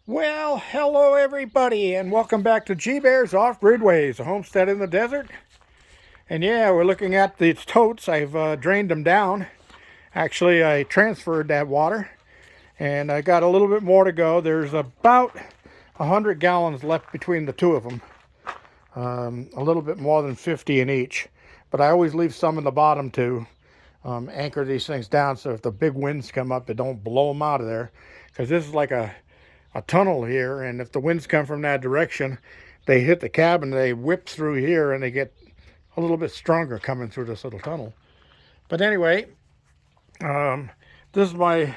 Well, hello everybody, and welcome back to G Bear's Off-Grid Ways, a homestead in the desert. And yeah, we're looking at these totes. I've drained them down. Actually, I transferred that water, and I got a little bit more to go. There's about 100 gallons left between the two of them, a little bit more than 50 in each. But I always leave some in the bottom to anchor these things down, so if the big winds come up, it don't blow them out of there. Because this is like a tunnel here, and if the winds come from that direction, they hit the cabin, they whip through here, and they get a little bit stronger coming through this little tunnel. But anyway, um, this is my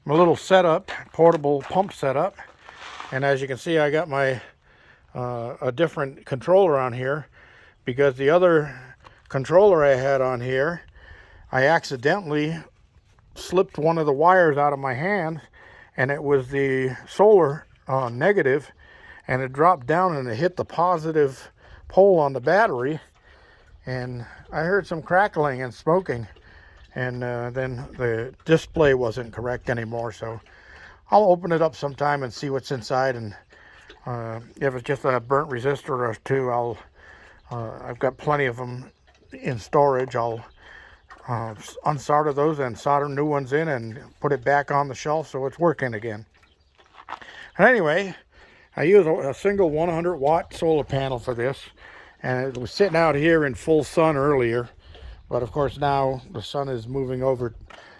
little setup, portable pump setup, and as you can see, I got my a different controller on here because the other controller I had on here, I accidentally slipped one of the wires out of my hand, and it was the solar negative, and it dropped down and it hit the positive pole on the battery, and I heard some crackling and smoking, and then the display wasn't correct anymore. So I'll open it up sometime and see what's inside, and if it's just a burnt resistor or two, I've got plenty of them in storage. I'll unsolder those and solder new ones in and put it back on the shelf so it's working again. And anyway, I use a single 100-watt solar panel for this, and it was sitting out here in full sun earlier, but of course now the sun is moving over,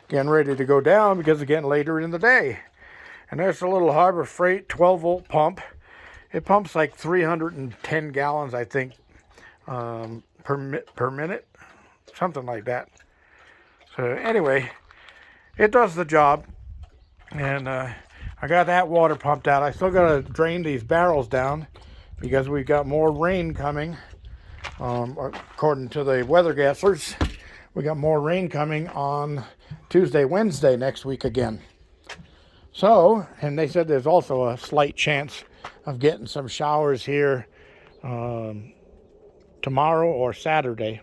getting ready to go down because it's getting later in the day. And there's a little Harbor Freight 12-volt pump. It pumps like 310 gallons, I think, per minute, something like that. So anyway, it does the job, and I got that water pumped out. I still got to drain these barrels down because we've got more rain coming. According to the weather guessers, we got more rain coming on Tuesday, Wednesday next week again. So, and they said there's also a slight chance of getting some showers here tomorrow or Saturday.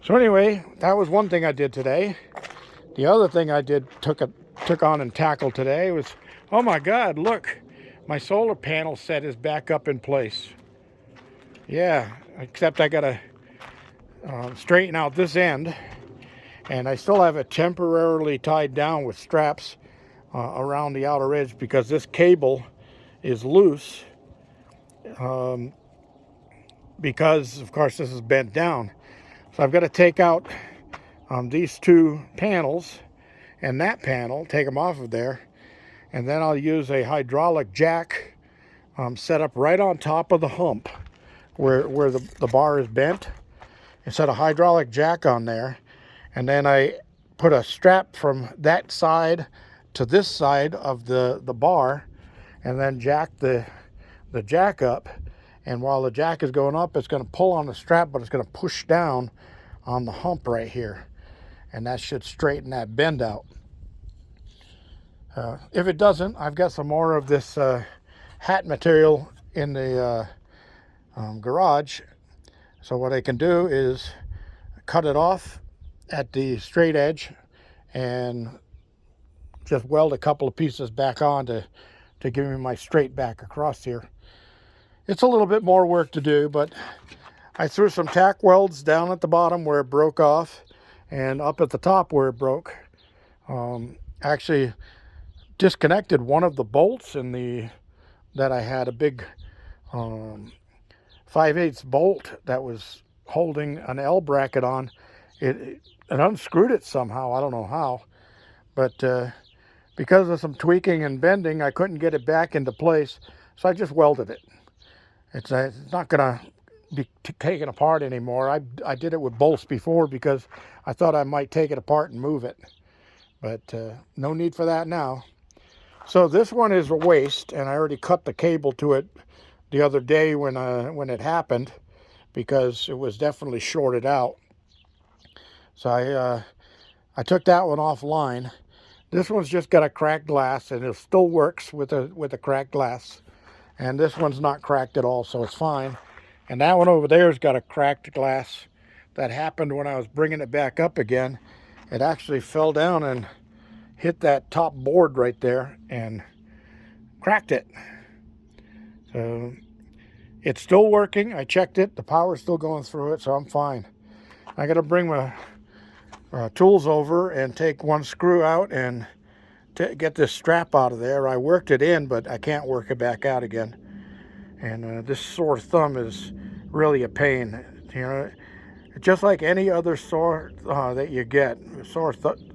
So anyway, that was one thing I did today. The other thing I took on and tackled today was, oh my God, look, my solar panel set is back up in place. Yeah, except I gotta straighten out this end, and I still have it temporarily tied down with straps around the outer edge because this cable is loose, because of course this is bent down. So I've got to take out these two panels and that panel, take them off of there, and then I'll use a hydraulic jack set up right on top of the hump where the bar is bent, and set a hydraulic jack on there, and then I put a strap from that side to this side of the bar, and then jack the jack up. And while the jack is going up, it's going to pull on the strap, but it's going to push down on the hump right here, and that should straighten that bend out. If it doesn't, I've got some more of this hat material in the garage, so what I can do is cut it off at the straight edge and just weld a couple of pieces back on to give me my straight back across here. It's a little bit more work to do, but I threw some tack welds down at the bottom where it broke off, and up at the top where it broke. Actually disconnected one of the bolts in that I had a big 5/8 bolt that was holding an L bracket on. It unscrewed it somehow. I don't know how, but because of some tweaking and bending, I couldn't get it back into place, so I just welded it. It's not gonna be taken apart anymore. I did it with bolts before because I thought I might take it apart and move it, but no need for that now. So this one is a waste, and I already cut the cable to it the other day when it happened, because it was definitely shorted out. So I took that one offline. This one's just got a cracked glass, and it still works with a cracked glass. And this one's not cracked at all, so it's fine. And that one over there's got a cracked glass that happened when I was bringing it back up again. It actually fell down and hit that top board right there and cracked it. So it's still working. I checked it. The power's still going through it, so I'm fine. I got to bring my tools over and take one screw out and get this strap out of there. I worked it in, but I can't work it back out again. And this sore thumb is really a pain. You know, just like any other sore that you get, sore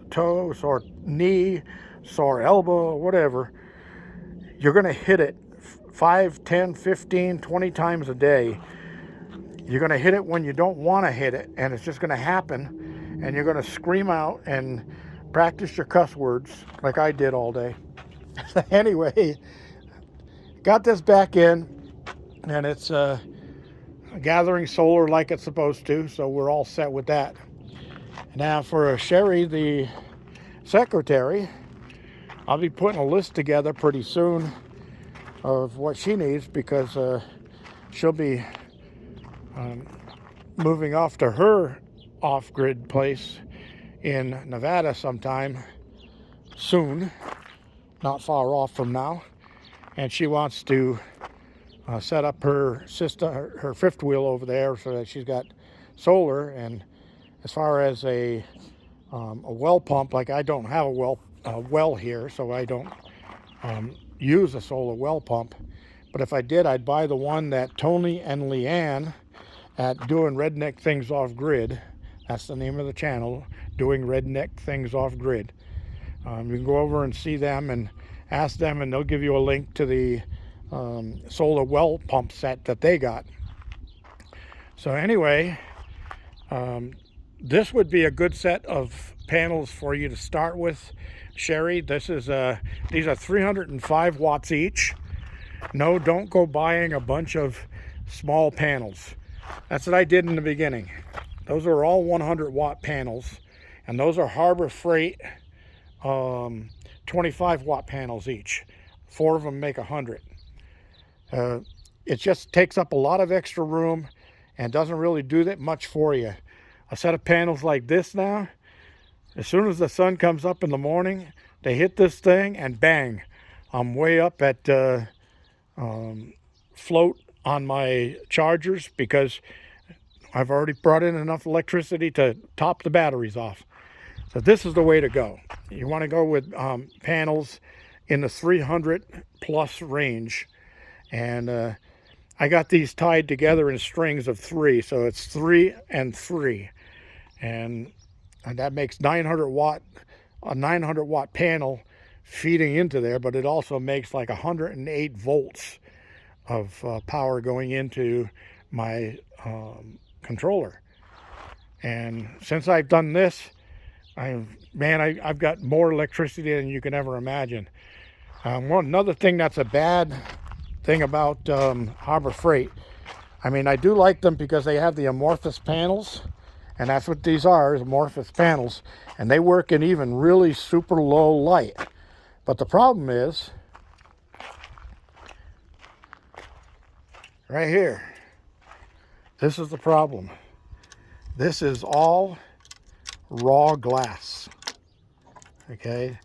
toe, sore knee, sore elbow, whatever, you're going to hit it 5, 10, 15, 20 times a day. You're going to hit it when you don't want to hit it, and it's just going to happen, and you're going to scream out and practice your cuss words like I did all day. Anyway, got this back in, and it's gathering solar like it's supposed to, so we're all set with that. Now for Sherry, the secretary, I'll be putting a list together pretty soon of what she needs, because she'll be moving off to her off-grid place in Nevada sometime soon, not far off from now, and she wants to set up her system, her fifth wheel over there, so that she's got solar. And as far as a well pump, like I don't have a well here, so I don't use a solar well pump. But if I did, I'd buy the one that Tony and Leanne at Doing Redneck Things Off Grid, that's the name of the channel, Doing Redneck Things Off Grid. You can go over and see them and ask them, and they'll give you a link to the solar well pump set that they got. So anyway, this would be a good set of panels for you to start with, Sherry. This is these are 305 watts each. No, don't go buying a bunch of small panels. That's what I did in the beginning. Those are all 100 watt panels, and those are Harbor Freight 25 watt panels each. 4 of them make 100. It just takes up a lot of extra room and doesn't really do that much for you. A set of panels like this now, as soon as the sun comes up in the morning, they hit this thing and bang, I'm way up at float on my chargers, because I've already brought in enough electricity to top the batteries off. So this is the way to go. You want to go with panels in the 300 plus range. And I got these tied together in strings of 3, so it's 3 and 3, and that makes 900 watt, a 900 watt panel feeding into there, but it also makes like 108 volts of power going into my controller. And since I've done this, I've got more electricity than you can ever imagine. Another thing that's a bad thing about Harbor Freight, I mean, I do like them because they have the amorphous panels, and that's what these are, is amorphous panels, and they work in even really super low light. But the problem is right here. This is the problem. This is all raw glass. Okay?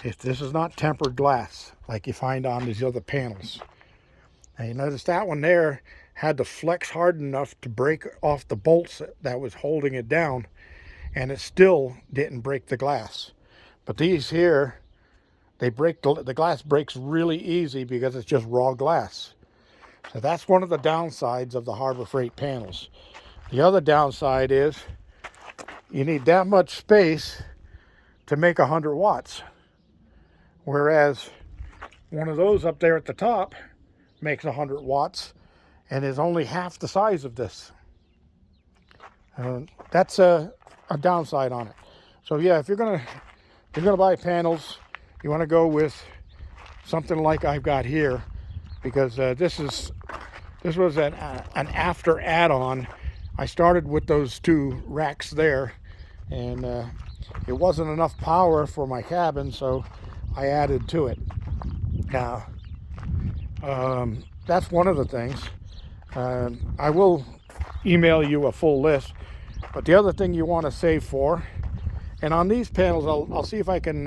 If this is not tempered glass like you find on these other panels. Now you notice that one there had to flex hard enough to break off the bolts that was holding it down, and it still didn't break the glass. But these here, they break the glass breaks really easy because it's just raw glass. So that's one of the downsides of the Harbor Freight panels. The other downside is you need that much space to make 100 watts. Whereas one of those up there at the top makes 100 watts and is only half the size of this. That's a downside on it. So yeah, if you're gonna buy panels, you want to go with something like I've got here, because this was an after add-on. I started with those 2 racks there, and it wasn't enough power for my cabin, so I added to it. Now, that's one of the things. I will email you a full list, but the other thing you want to save for, and on these panels, I'll see if I can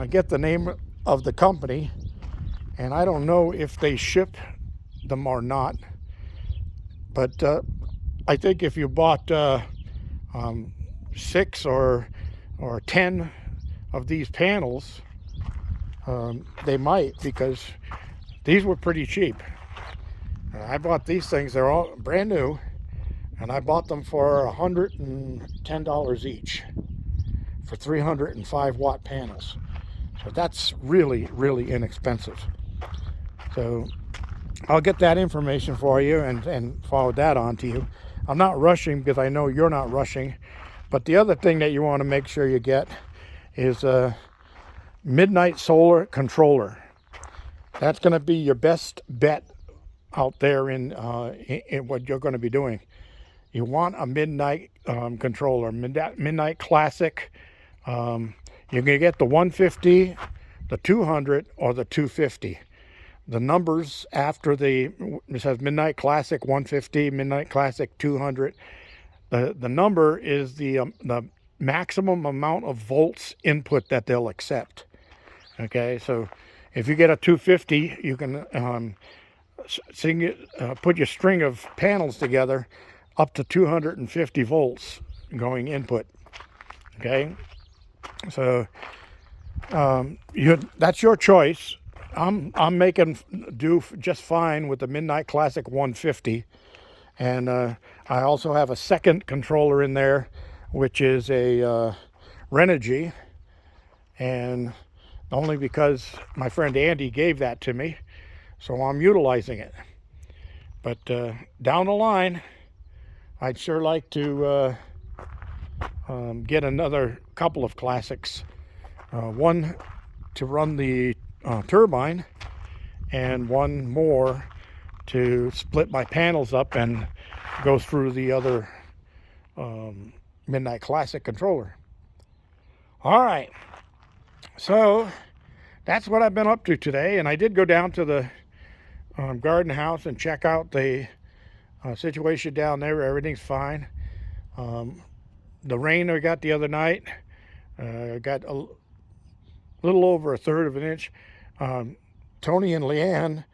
get the name of the company, and I don't know if they ship them or not, but I think if you bought 6 or 10 of these panels, they might, because these were pretty cheap. I bought these things, they're all brand new, and I bought them for $110 each for 305 watt panels. So that's really, really inexpensive. So I'll get that information for you and forward that on to you. I'm not rushing because I know you're not rushing. But the other thing that you want to make sure you get is a Midnight Solar controller. That's going to be your best bet out there in what you're going to be doing. You want a Midnight controller, Midnight Classic. You're going to get the 150, the 200, or the 250. The numbers after it says Midnight Classic 150, Midnight Classic 200. The number is the maximum amount of volts input that they'll accept. Okay, so if you get a 250, you can put your string of panels together up to 250 volts going input. Okay, so that's your choice. I'm making do just fine with the Midnight Classic 150, and I also have a second controller in there, which is a Renogy, and only because my friend Andy gave that to me, so I'm utilizing it. But down the line, I'd sure like to get another couple of classics. One to run the turbine, and one more to split my panels up and go through the other Midnight Classic controller. All right, so that's what I've been up to today, and I did go down to the garden house and check out the situation down there. Everything's fine. The rain we got the other night got a little over 1/3 of an inch. Tony and Leanne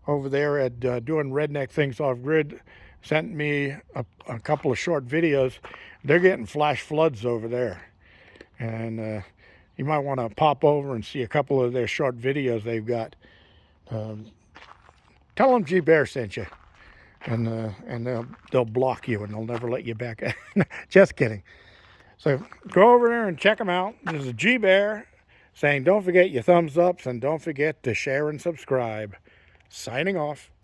over there at doing Redneck Things Off Grid sent me a couple of short videos. They're getting flash floods over there, and you might want to pop over and see a couple of their short videos they've got. Tell them G Bear sent you, and they'll block you and they'll never let you back. Just kidding. So go over there and check them out. This is G Bear saying don't forget your thumbs ups and don't forget to share and subscribe. Signing off.